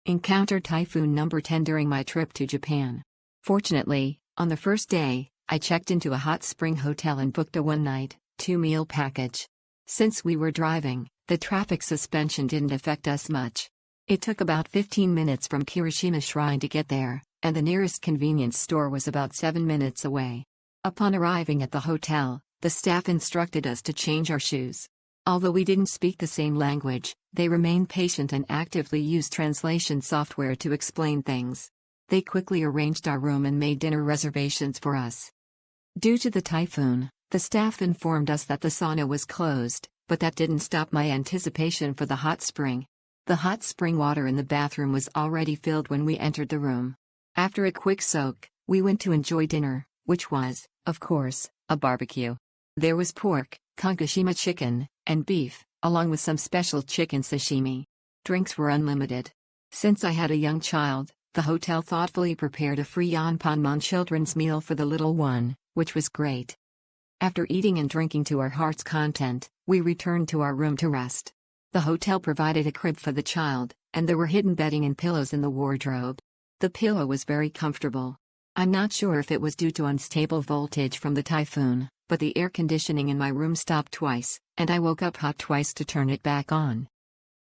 Encountered Typhoon number 10 during my trip to Japan. Fortunately, on the first day, I checked into a hot spring hotel and booked a one-night, two-meal package. Since we were driving, the traffic suspension didn't affect us much. It took about 15 minutes from Kirishima Shrine to get there, and the nearest convenience store was about 7 minutes away. Upon arriving at the hotel, the staff instructed us to change our shoes. Although we didn't speak the same language, they remained patient and actively used translation software to explain things. They quickly arranged our room and made dinner reservations for us. Due to the typhoon, the staff informed us that the sauna was closed, but that didn't stop my anticipation for the hot spring. The hot spring water in the bathroom was already filled when we entered the room. After a quick soak, we went to enjoy dinner, which was, of course, a barbecue. There was pork, kagoshima chicken, and beef, along with some special chicken sashimi. Drinks were unlimited. Since I had a young child, the hotel thoughtfully prepared a free Yanpanmon children's meal for the little one, which was great. After eating and drinking to our heart's content, we returned to our room to rest. The hotel provided a crib for the child, and there were hidden bedding and pillows in the wardrobe. The pillow was very comfortable. I'm not sure if it was due to unstable voltage from the typhoon, but the air conditioning in my room stopped twice, and I woke up hot twice to turn it back on.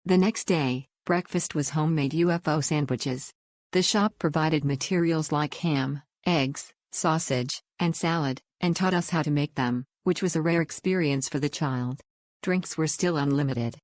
The next day, breakfast was homemade UFO sandwiches. The shop provided materials like ham, eggs, sausage, and salad, and taught us how to make them, which was a rare experience for the child. Drinks were still unlimited.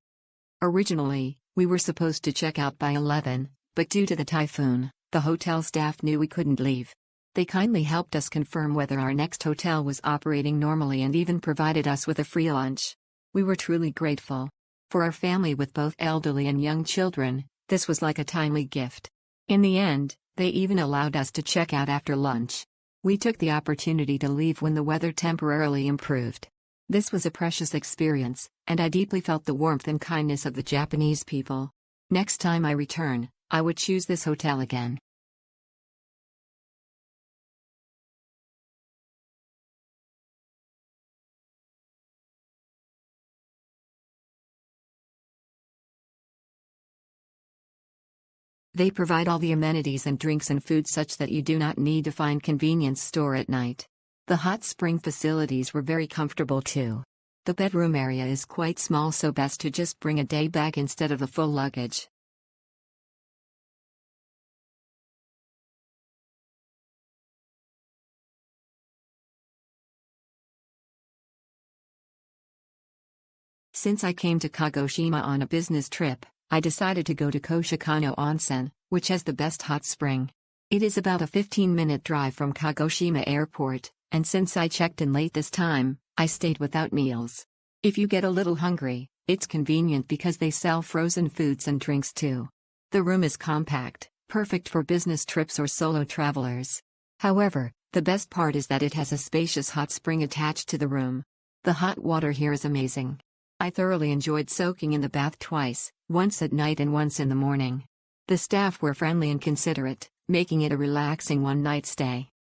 Originally, we were supposed to check out by 11, but due to the typhoon, the hotel staff knew we couldn't leave. They kindly helped us confirm whether our next hotel was operating normally and even provided us with a free lunch. We were truly grateful. For our family with both elderly and young children, this was like a timely gift. In the end, they even allowed us to check out after lunch. We took the opportunity to leave when the weather temporarily improved. This was a precious experience, and I deeply felt the warmth and kindness of the Japanese people. Next time I return, I would choose this hotel again. They provide all the amenities and drinks and food such that you do not need to find convenience store at night. The hot spring facilities were very comfortable too. The bedroom area is quite small, so best to just bring a day bag instead of the full luggage. Since I came to Kagoshima on a business trip, I decided to go to Koshikanoonsen, which has the best hot spring. It is about a 15-minute drive from Kagoshima Airport, and since I checked in late this time, I stayed without meals. If you get a little hungry, it's convenient because they sell frozen foods and drinks too. The room is compact, perfect for business trips or solo travelers. However, the best part is that it has a spacious hot spring attached to the room. The hot water here is amazing. I thoroughly enjoyed soaking in the bath twice, once at night and once in the morning. The staff were friendly and considerate, making it a relaxing one-night stay.